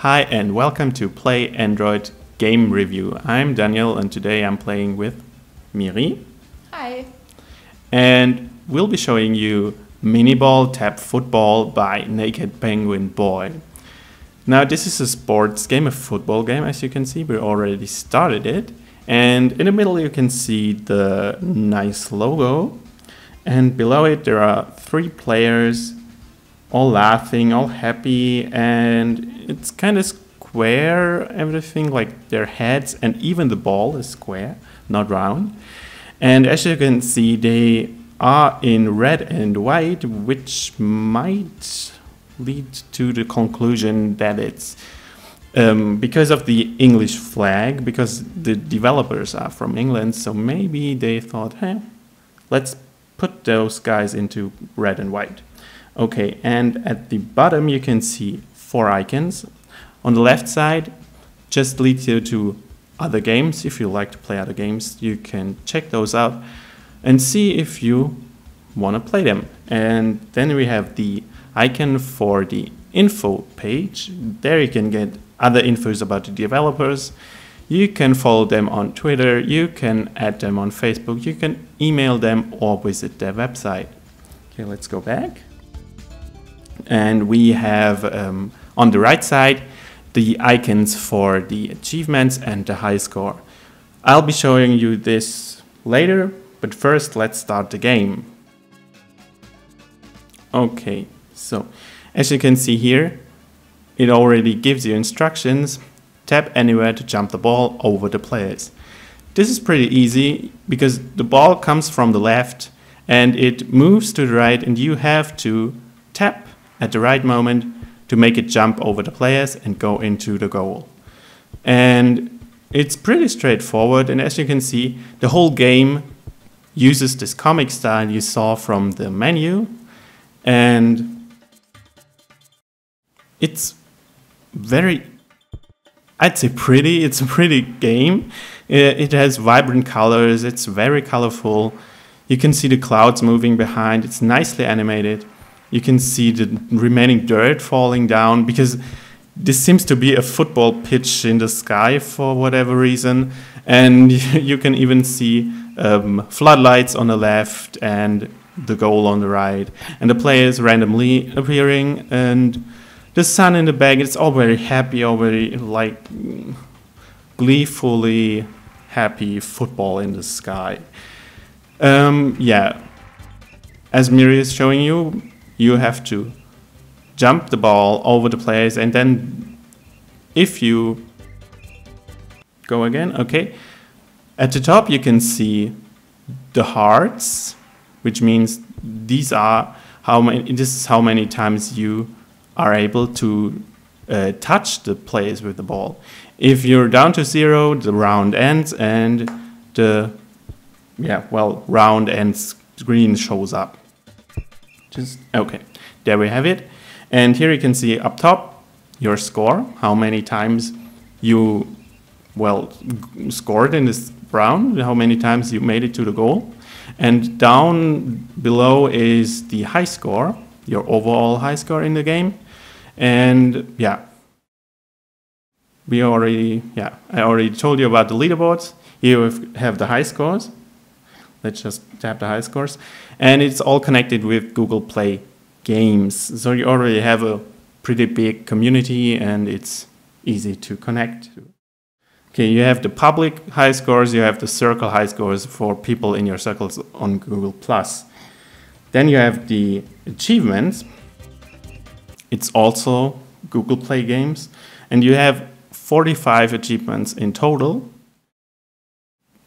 Hi and welcome to Play Android Game Review. I'm Daniel and today I'm playing with Miri. Hi. And we'll be showing you Miniball Tap Football by Naked Penguin Boy. Now this is a sports game, a football game, as you can see. We already started it. And in the middle you can see the nice logo. And below it there are 3 players, all laughing, all happy, and it's kind of square, everything, like their heads, and even the ball is square, not round. And as you can see, they are in red and white, which might lead to the conclusion that it's because of the English flag, because the developers are from England, so maybe they thought, hey, let's put those guys into red and white. Okay, and at the bottom you can see 4 icons. On the left side just leads you to other games. If you like to play other games, you can check those out and see if you want to play them. And then we have the icon for the info page. There you can get other infos about the developers. You can follow them on Twitter, you can add them on Facebook, you can email them or visit their website. Okay, let's go back. And we have on the right side the icons for the achievements and the high score. I'll be showing you this later, but first let's start the game. Okay, so as you can see here, it already gives you instructions. Tap anywhere to jump the ball over the players. This is pretty easy because the ball comes from the left and it moves to the right, and you have to tap at the right moment to make it jump over the players and go into the goal. And it's pretty straightforward, and as you can see, the whole game uses this comic style you saw from the menu, and it's very, I'd say pretty. It's a pretty game. It has vibrant colors, it's very colorful. You can see the clouds moving behind, it's nicely animated. You can see the remaining dirt falling down because this seems to be a football pitch in the sky for whatever reason. And you can even see floodlights on the left and the goal on the right. And the players randomly appearing, and the sun in the back. It's all very happy, all very like gleefully happy football in the sky. Yeah, as Miri is showing you, you have to jump the ball over the players, and then if you go again, okay, at the top you can see the hearts, which means these are this is how many times you are able to touch the players with the ball. If you're down to 0, the round ends, and the round ends screen shows up. Okay, there we have it. And here you can see up top your score, how many times you scored in this round, how many times you made it to the goal. And down below is the high score, your overall high score in the game. And yeah, I already told you about the leaderboards. Here we have the high scores. Let's just tap the high scores. And it's all connected with Google Play Games. So you already have a pretty big community and it's easy to connect to. Okay, you have the public high scores, you have the circle high scores for people in your circles on Google+. Then you have the achievements. It's also Google Play Games. And you have 45 achievements in total.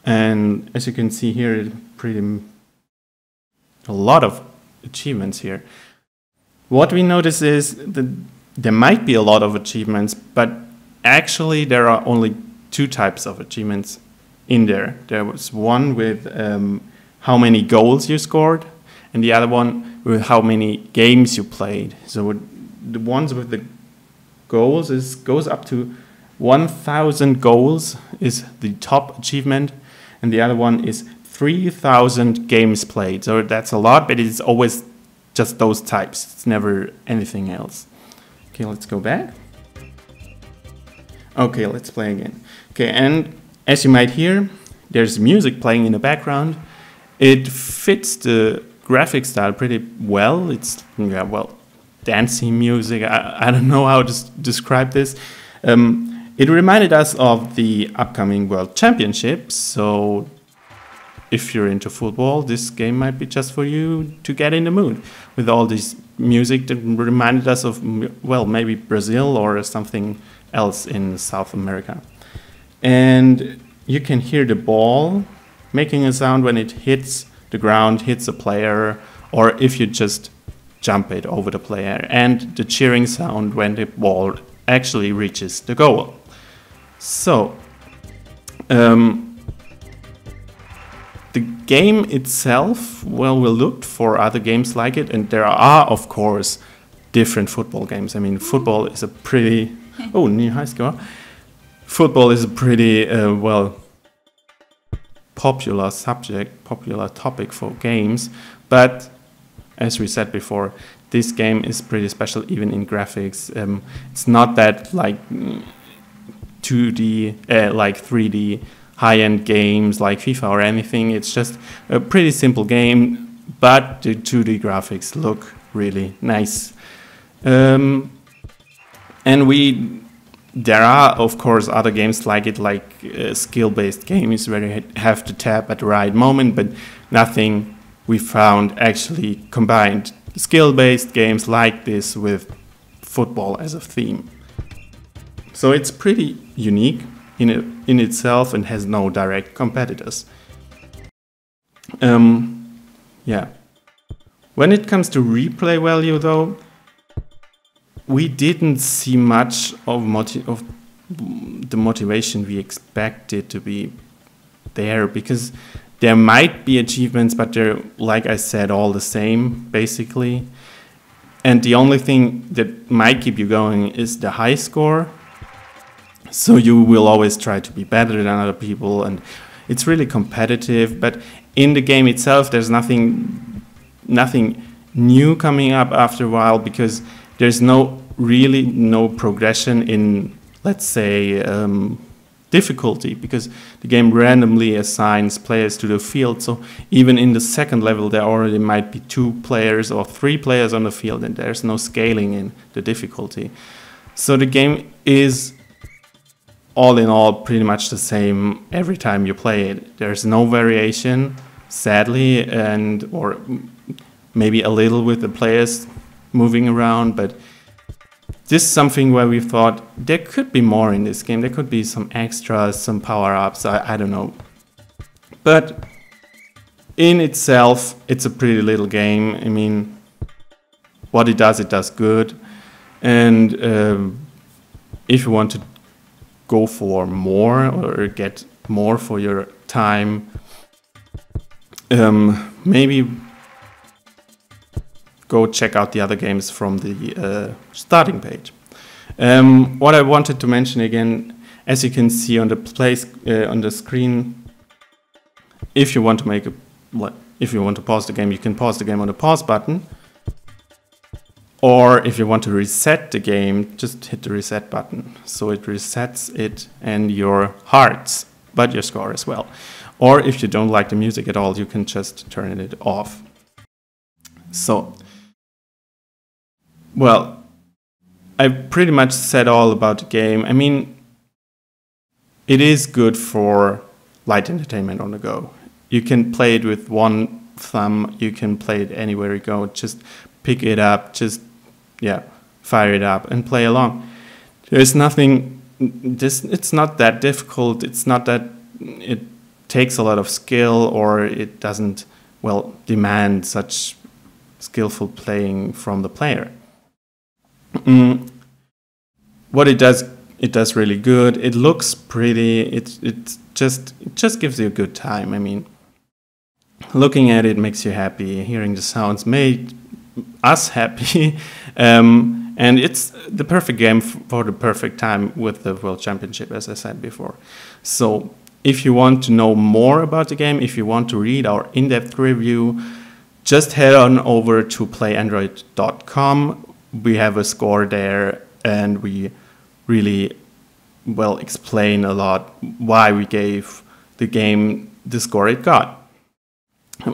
And as you can see here, a lot of achievements here. What we notice is that there might be a lot of achievements, but actually there are only 2 types of achievements in there. There was one with how many goals you scored, and the other one with how many games you played. So the ones with the goals goes up to 1,000 goals is the top achievement, and the other one is 3,000 games played. So that's a lot, but it's always just those types. It's never anything else. Okay, let's go back. Okay, let's play again. Okay, and as you might hear, there's music playing in the background. It fits the graphic style pretty well. It's, yeah, well, dancing music. I don't know how to describe this. It reminded us of the upcoming World Championships, so if you're into football, this game might be just for you to get in the mood with all this music that reminded us of, well, maybe Brazil or something else in South America. And you can hear the ball making a sound when it hits the ground, hits a player, or if you just jump it over the player, and the cheering sound when the ball actually reaches the goal. So, the game itself, well, we looked for other games like it, and there are, of course, different football games. I mean, football is a pretty... Oh, new high score. Football is a pretty, well, popular subject, popular topic for games, but as we said before, this game is pretty special even in graphics. It's not that like 2D, like 3D high-end games like FIFA or anything. It's just a pretty simple game, but the 2D graphics look really nice. And there are, of course, other games like it, like skill-based games where you have to tap at the right moment, but nothing we found actually combined skill-based games like this with football as a theme. So it's pretty unique in itself and has no direct competitors. Yeah. When it comes to replay value, though, we didn't see much of the motivation we expected to be there, because there might be achievements, but they're, like I said, all the same, basically. And the only thing that might keep you going is the high score. So you will always try to be better than other people, and it's really competitive. But in the game itself, there's nothing new coming up after a while, because there's really no progression in, let's say, difficulty, because the game randomly assigns players to the field. So even in the second level, there already might be 2 players or 3 players on the field, and there's no scaling in the difficulty. So the game is, all in all, pretty much the same every time you play it. There's no variation, sadly, or maybe a little with the players moving around, but this is something where we thought there could be more in this game. There could be some extras, some power-ups, I don't know. But in itself, it's a pretty little game. I mean, what it does good. And if you want to go for more or get more for your time, maybe go check out the other games from the starting page. What I wanted to mention again, as you can see on the screen, if you want to pause the game, you can pause the game on the pause button. Or if you want to reset the game, just hit the reset button. So it resets it and your hearts, but your score as well. Or if you don't like the music at all, you can just turn it off. So, well, I pretty much said all about the game. I mean, it is good for light entertainment on the go. You can play it with one thumb, you can play it anywhere you go, just pick it up, fire it up and play along. There's nothing, it's not that difficult, it's not that it takes a lot of skill, or it doesn't, well, demand such skillful playing from the player. What it does really good. It looks pretty. It just gives you a good time. I mean, looking at it makes you happy. Hearing the sounds made us happy. And it's the perfect game for the perfect time with the World Championship, as I said before. So if you want to know more about the game, if you want to read our in-depth review, just head on over to playandroid.com. We have a score there, and we really well, explain a lot why we gave the game the score it got.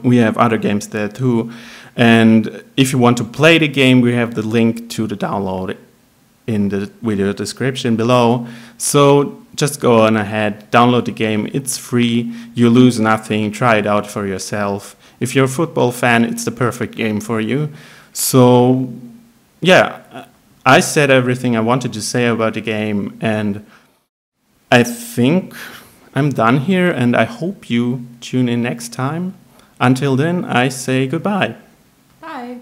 We have other games there too. And if you want to play the game, we have the link to the download in the video description below. So just go on ahead, download the game. It's free. You lose nothing. Try it out for yourself. If you're a football fan, it's the perfect game for you. So yeah, I said everything I wanted to say about the game, and I think I'm done here, and I hope you tune in next time. Until then, I say goodbye. Bye.